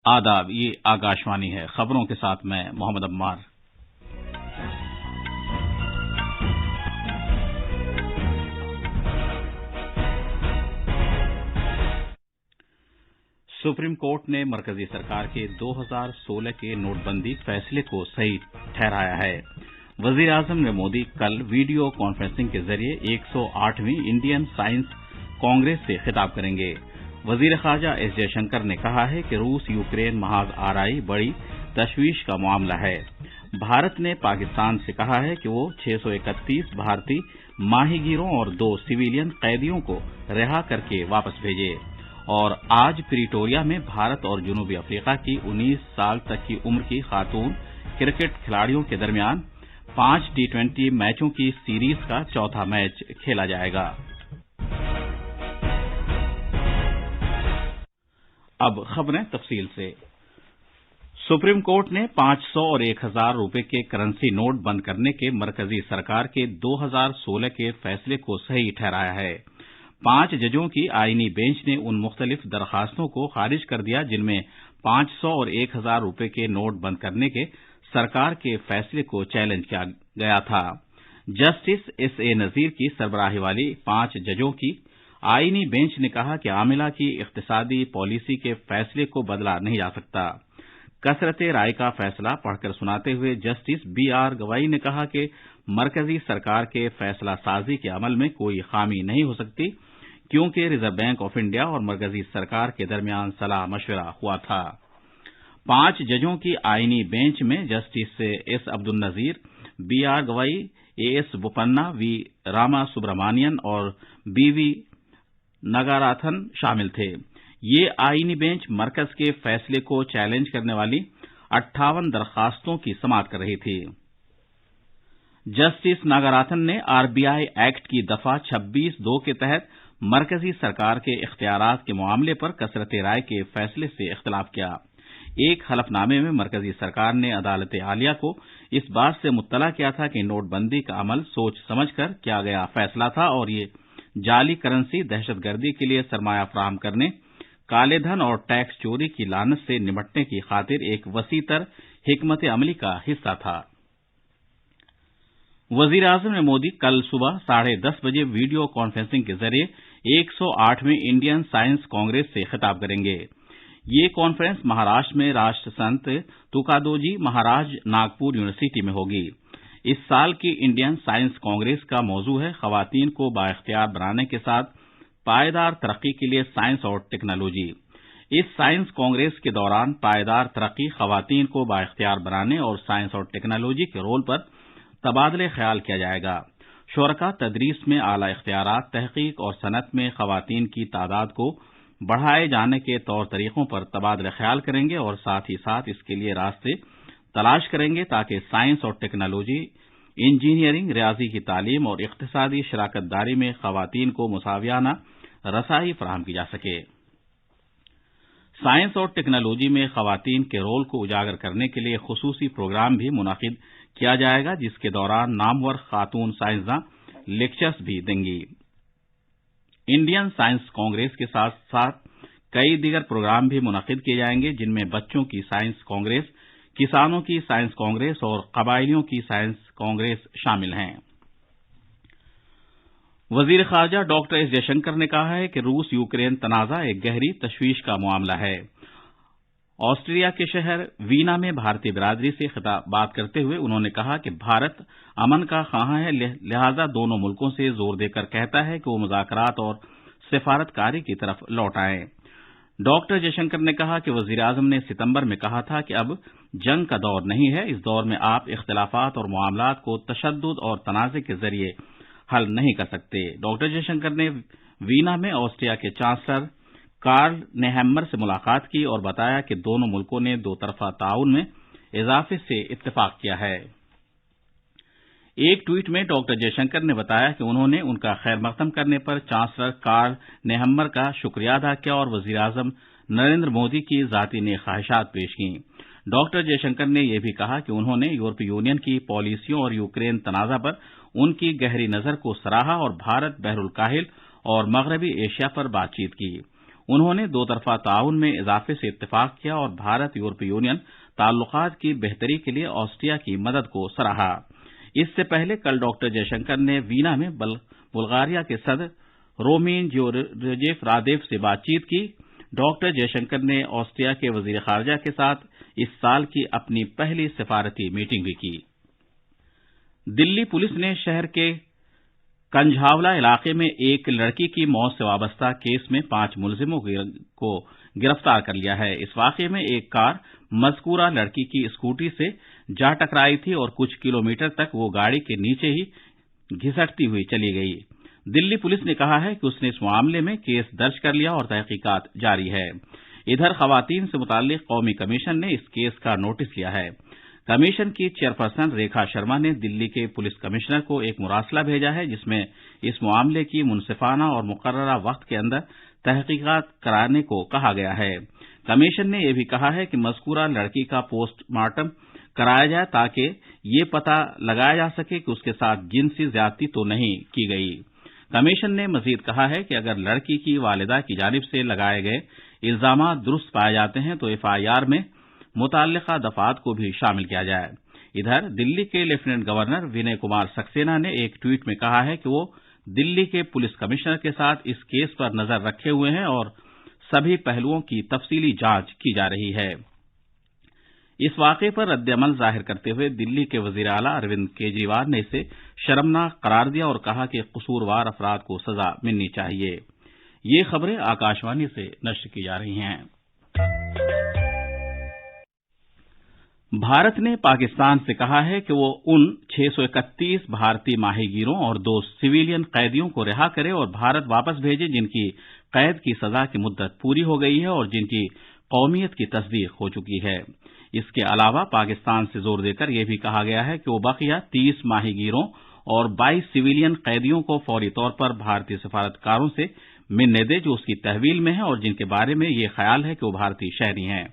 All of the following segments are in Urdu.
آداب، یہ آکاشوانی ہے۔ خبروں کے ساتھ میں محمد عمار۔ سپریم کورٹ نے مرکزی سرکار کے 2016 کے نوٹ بندی فیصلے کو صحیح ٹھہرایا ہے۔ وزیر اعظم مودی کل ویڈیو کانفرنسنگ کے ذریعے 108ویں انڈین سائنس کانگریس سے خطاب کریں گے۔ وزیر خارجہ ایس جے شنکر نے کہا ہے کہ روس یوکرین محاذ آرائی بڑی تشویش کا معاملہ ہے۔ بھارت نے پاکستان سے کہا ہے کہ وہ 631 بھارتی ماہی گیروں اور 2 سویلین قیدیوں کو رہا کر کے واپس بھیجے۔ اور آج پریٹوریا میں بھارت اور جنوبی افریقہ کی 19 سال تک کی عمر کی خاتون کرکٹ کھلاڑیوں کے درمیان 5 T20 میچوں کی سیریز کا چوتھا میچ کھیلا جائے گا۔ اب خبریں تفصیل سے۔ سپریم کورٹ نے 500 اور 1000 روپے کے کرنسی نوٹ بند کرنے کے مرکزی سرکار کے 2016 کے فیصلے کو صحیح ٹھہرایا ہے۔ 5 ججوں کی آئینی بینچ نے ان مختلف درخواستوں کو خارج کر دیا جن میں 500 اور 1000 روپے کے نوٹ بند کرنے کے سرکار کے فیصلے کو چیلنج کیا گیا تھا۔ جسٹس ایس اے نذیر کی سربراہی والی 5 ججوں کی آئینی بینچ نے کہا کہ عاملہ کی اقتصادی پالیسی کے فیصلے کو بدلا نہیں جا سکتا۔ کثرت رائے کا فیصلہ پڑھ کر سناتے ہوئے جسٹس بی آر گوئی نے کہا کہ مرکزی سرکار کے فیصلہ سازی کے عمل میں کوئی خامی نہیں ہو سکتی کیونکہ ریزرو بینک آف انڈیا اور مرکزی سرکار کے درمیان صلاح مشورہ ہوا تھا۔ 5 ججوں کی آئینی بینچ میں justice S Abdul Al Nazeer, be are گوئی، اے ایس بوپنا، وی راما سبرامانین اور بی وی نگاراتھن شامل تھے۔ یہ آئینی بینچ مرکز کے فیصلے کو چیلنج کرنے والی 58 درخواستوں کی سماعت کر رہی تھی۔ جسٹس ناگاراتھن نے آر بی آئی ایکٹ کی دفعہ 26(2) کے تحت مرکزی سرکار کے اختیارات کے معاملے پر کثرت رائے کے فیصلے سے اختلاف کیا۔ ایک حلف نامے میں مرکزی سرکار نے عدالت عالیہ کو اس بات سے مطلع کیا تھا کہ نوٹ بندی کا عمل سوچ سمجھ کر کیا گیا فیصلہ تھا اور یہ جعلی کرنسی، دہشت گردی کے لیے سرمایہ فراہم کرنے، کالے دھن اور ٹیکس چوری کی لعنت سے نمٹنے کی خاطر ایک وسیع تر حکمت عملی کا حصہ تھا۔ وزیر اعظم مودی کل صبح 10:30 بجے ویڈیو کانفرنسنگ کے ذریعے 108ویں انڈین سائنس کانگریس سے خطاب کریں گے۔ یہ کانفرنس مہاراشٹر میں راشٹر سنت توکادوجی مہاراج ناگپور یونیورسٹی میں ہوگی۔ اس سال کی انڈین سائنس کانگریس کا موضوع ہے خواتین کو بااختیار بنانے کے ساتھ پائیدار ترقی کے لیے سائنس اور ٹیکنالوجی۔ اس سائنس کانگریس کے دوران پائیدار ترقی، خواتین کو بااختیار بنانے اور سائنس اور ٹیکنالوجی کے رول پر تبادلہ خیال کیا جائے گا۔ شرکاء تدریس میں اعلی اختیارات، تحقیق اور صنعت میں خواتین کی تعداد کو بڑھائے جانے کے طور طریقوں پر تبادلہ خیال کریں گے اور ساتھ ہی ساتھ اس کے لیے راستے تلاش کریں گے تاکہ سائنس اور ٹیکنالوجی، انجینئرنگ، ریاضی کی تعلیم اور اقتصادی شراکت داری میں خواتین کو مساویانہ رسائی فراہم کی جا سکے۔ سائنس اور ٹیکنالوجی میں خواتین کے رول کو اجاگر کرنے کے لیے خصوصی پروگرام بھی منعقد کیا جائے گا جس کے دوران نامور خاتون سائنسداں لیکچرز بھی دیں گی۔ انڈین سائنس کانگریس کے ساتھ ساتھ کئی دیگر پروگرام بھی منعقد کیے جائیں گے جن میں بچوں کی سائنس کانگریس، کسانوں کی سائنس کانگریس اور قبائلیوں کی سائنس کانگریس شامل ہیں۔ وزیر خارجہ ڈاکٹر ایس جے شنکر نے کہا ہے کہ روس یوکرین تنازع ایک گہری تشویش کا معاملہ ہے۔ آسٹریا کے شہر وینا میں بھارتی برادری سے بات کرتے ہوئے انہوں نے کہا کہ بھارت امن کا خواہاں ہے، لہذا دونوں ملکوں سے زور دے کر کہتا ہے کہ وہ مذاکرات اور سفارت کاری کی طرف لوٹ آئیں۔ ڈاکٹر جے شنکر نے کہا کہ وزیر اعظم نے ستمبر میں کہا تھا کہ اب جنگ کا دور نہیں ہے، اس دور میں آپ اختلافات اور معاملات کو تشدد اور تنازع کے ذریعے حل نہیں کر سکتے۔ ڈاکٹر جے شنکر نے وینا میں آسٹریا کے چانسلر کارل نیہمر سے ملاقات کی اور بتایا کہ دونوں ملکوں نے 2 طرفہ تعاون میں اضافے سے اتفاق کیا ہے۔ ایک ٹویٹ میں ڈاکٹر جے شنکر نے بتایا کہ انہوں نے ان کا خیر مقدم کرنے پر چانسلر کارل نیہمر کا شکریہ ادا کیا اور وزیر اعظم نریندر مودی کی ذاتی نیک خواہشات پیش کیں۔ ڈاکٹر جے شنکر نے یہ بھی کہا کہ انہوں نے یورپی یونین کی پالیسیوں اور یوکرین تنازع پر ان کی گہری نظر کو سراہا اور بھارت، بحر الکاہل اور مغربی ایشیا پر بات چیت کی۔ انہوں نے دو طرفہ تعاون میں اضافے سے اتفاق کیا اور بھارت یورپی یونین تعلقات کی بہتری کے لیے آسٹریا کی مدد کو سراہا۔ اس سے پہلے کل ڈاکٹر جے شنکر نے وینا میں بلغاریہ کے صدر رومین جورجیف رادیو سے بات چیت کی۔ ڈاکٹر جے شنکر نے آسٹریا کے وزیر خارجہ کے ساتھ اس سال کی اپنی پہلی سفارتی میٹنگ بھی کی۔ دلی پولیس نے شہر کے کنجھاولا علاقے میں ایک لڑکی کی موت سے وابستہ کیس میں 5 ملزموں کو گرفتار کر لیا ہے۔ اس واقعے میں ایک کار مذکورہ لڑکی کی اسکوٹی سے جا ٹکرائی تھی اور کچھ کلومیٹر تک وہ گاڑی کے نیچے ہی گھسٹتی ہوئی چلی گئی۔ دلی پولیس نے کہا ہے کہ اس نے اس معاملے میں کیس درج کر لیا اور تحقیقات جاری ہے۔ ادھر خواتین سے متعلق قومی کمیشن نے اس کیس کا نوٹس لیا ہے۔ کمیشن کی چیئرپرسن ریکھا شرما نے دلی کے پولیس کمشنر کو ایک مراسلہ بھیجا ہے جس میں اس معاملے کی منصفانہ اور مقررہ وقت کے اندر تحقیقات کرانے کو کہا گیا ہے۔ کمیشن نے یہ بھی کہا ہے کہ مذکورہ لڑکی کا پوسٹ مارٹم کرایا جائے تاکہ یہ پتہ لگایا جا سکے کہ اس کے ساتھ جنسی زیادتی تو نہیں کی گئی۔ کمیشن نے مزید کہا ہے کہ اگر لڑکی کی والدہ کی جانب سے لگائے گئے الزامات درست پائے جاتے ہیں تو FIR میں متعلقہ دفعات کو بھی شامل کیا جائے۔ ادھر دلی کے لیفٹیننٹ گورنر ونے کمار سکسینہ نے ایک ٹویٹ میں کہا ہے کہ وہ دلی کے پولیس کمشنر کے ساتھ اس کیس پر نظر رکھے ہوئے ہیں اور سبھی پہلوؤں کی تفصیلی جانچ کی جا رہی ہے۔ اس واقعے پر رد عمل ظاہر کرتے ہوئے دلی کے وزیر اعلیٰ اروند کیجریوال نے اسے شرمناک قرار دیا اور کہا کہ قصوروار افراد کو سزا ملنی چاہیے۔ یہ خبریں آکاشوانی سے نشر کی جا رہی ہیں۔ بھارت نے پاکستان سے کہا ہے کہ وہ ان 631 بھارتی ماہی گیروں اور 2 سویلین قیدیوں کو رہا کرے اور بھارت واپس بھیجے جن کی قید کی سزا کی مدت پوری ہو گئی ہے اور جن کی قومیت کی تصدیق ہو چکی ہے۔ اس کے علاوہ پاکستان سے زور دے کر یہ بھی کہا گیا ہے کہ وہ بقیہ 30 ماہی گیروں اور 22 سویلین قیدیوں کو فوری طور پر بھارتی سفارتکاروں سے ملنے دے جو اس کی تحویل میں ہیں اور جن کے بارے میں یہ خیال ہے کہ وہ بھارتی شہری ہیں۔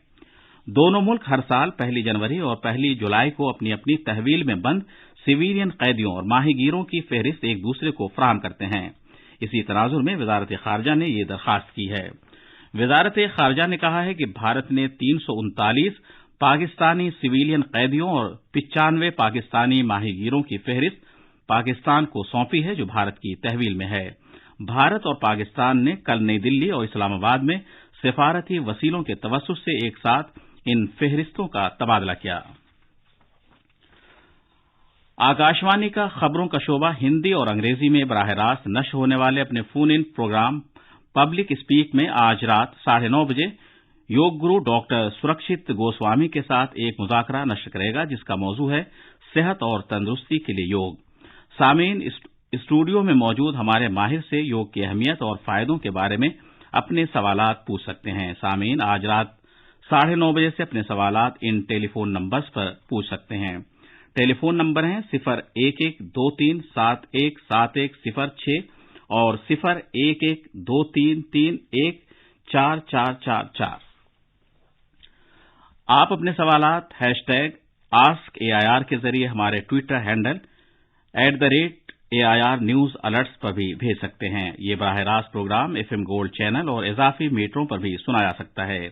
دونوں ملک ہر سال 1 جنوری اور 1 جولائی کو اپنی اپنی تحویل میں بند سویلین قیدیوں اور ماہی گیروں کی فہرست ایک دوسرے کو فراہم کرتے ہیں۔ اسی تناظر میں وزارت خارجہ نے یہ درخواست کی ہے۔ وزارت خارجہ نے کہا ہے کہ بھارت نے 339 پاکستانی سویلین قیدیوں اور 95 پاکستانی ماہی گیروں کی فہرست پاکستان کو سونپی ہے جو بھارت کی تحویل میں ہے۔ بھارت اور پاکستان نے کل نئی دلی اور اسلام آباد میں سفارتی وسیلوں کے توسط سے ایک ساتھ ان فہرستوں کا تبادلہ کیا۔ آکاشوانی کا خبروں کا شعبہ ہندی اور انگریزی میں براہ راست نشر ہونے والے اپنے فون ان پروگرام پبلک اسپیک میں آج رات 9:30 بجے یوگ گرو ڈاکٹر سرکشت گوسوامی کے ساتھ ایک مذاکرہ نشر کرے گا جس کا موضوع ہے صحت اور تندرستی کے لیے یوگ۔ سامعین اسٹوڈیو میں موجود ہمارے ماہر سے یوگ کی اہمیت اور فائدوں کے بارے میں اپنے سوالات پوچھ سکتے ہیں۔ سامعین آج رات 9:30 بجے سے اپنے سوالات ان ٹیلی فون نمبرز پر پوچھ سکتے ہیں۔ ٹیلی فون نمبر ہیں 0112371710 اور 011233144444۔ آپ اپنے سوالات #AskAIR کے ذریعے ہمارے Twitter handle @AIR News Alerts پر بھی بھیج سکتے ہیں۔ یہ براہ راست پروگرام FM گولڈ چینل اور اضافی میٹروں پر بھی سنا جا سکتا ہے۔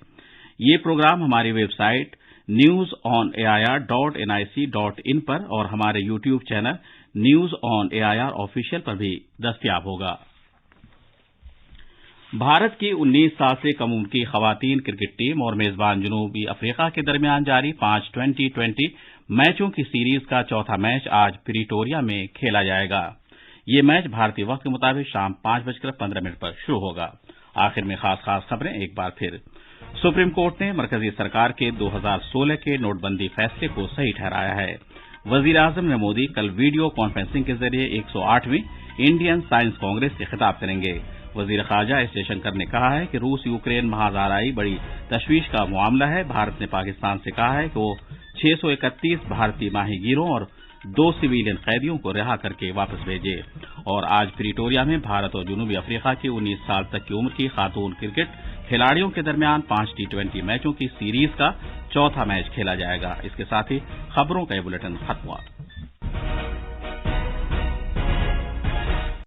یہ پروگرام ہماری ویب سائٹ newsonair.nic.in پر اور ہمارے YouTube channel news on AIR official پر بھی دستیاب ہوگا۔ بھارت کی 19 سال سے کم عمر کی خواتین کرکٹ ٹیم اور میزبان جنوبی افریقہ کے درمیان جاری 5 ٹی20 میچوں کی سیریز کا چوتھا میچ آج پریٹوریا میں کھیلا جائے گا۔ یہ میچ بھارتی وقت کے مطابق شام 5:15 پر شروع ہوگا۔ آخر میں خاص خبریں ایک بار پھر۔ سپریم کورٹ نے مرکزی سرکار کے 2016 کے نوٹ بندی فیصلے کو صحیح ٹھہرایا ہے۔ وزیر اعظم نریندر مودی کل ویڈیو کانفرنسنگ کے ذریعے 108ویں انڈین سائنس کانگریس سے خطاب کریں گے۔ وزیر خارجہ ایس جے شنکر نے کہا ہے کہ روس یوکرین محاذ آرائی بڑی تشویش کا معاملہ ہے۔ بھارت نے پاکستان سے کہا ہے کہ وہ 631 بھارتی ماہی گیروں اور 2 سویلین قیدیوں کو رہا کر کے واپس بھیجے۔ اور آج پریٹوریا میں بھارت اور جنوبی افریقہ کی 19 سال تک کی عمر کی خاتون کرکٹ کھلاڑیوں کے درمیان 5 ٹی20 میچوں کی سیریز کا چوتھا میچ کھیلا جائے گا۔ اس کے ساتھ ہی خبروں کا یہ بلیٹن ختم ہوا۔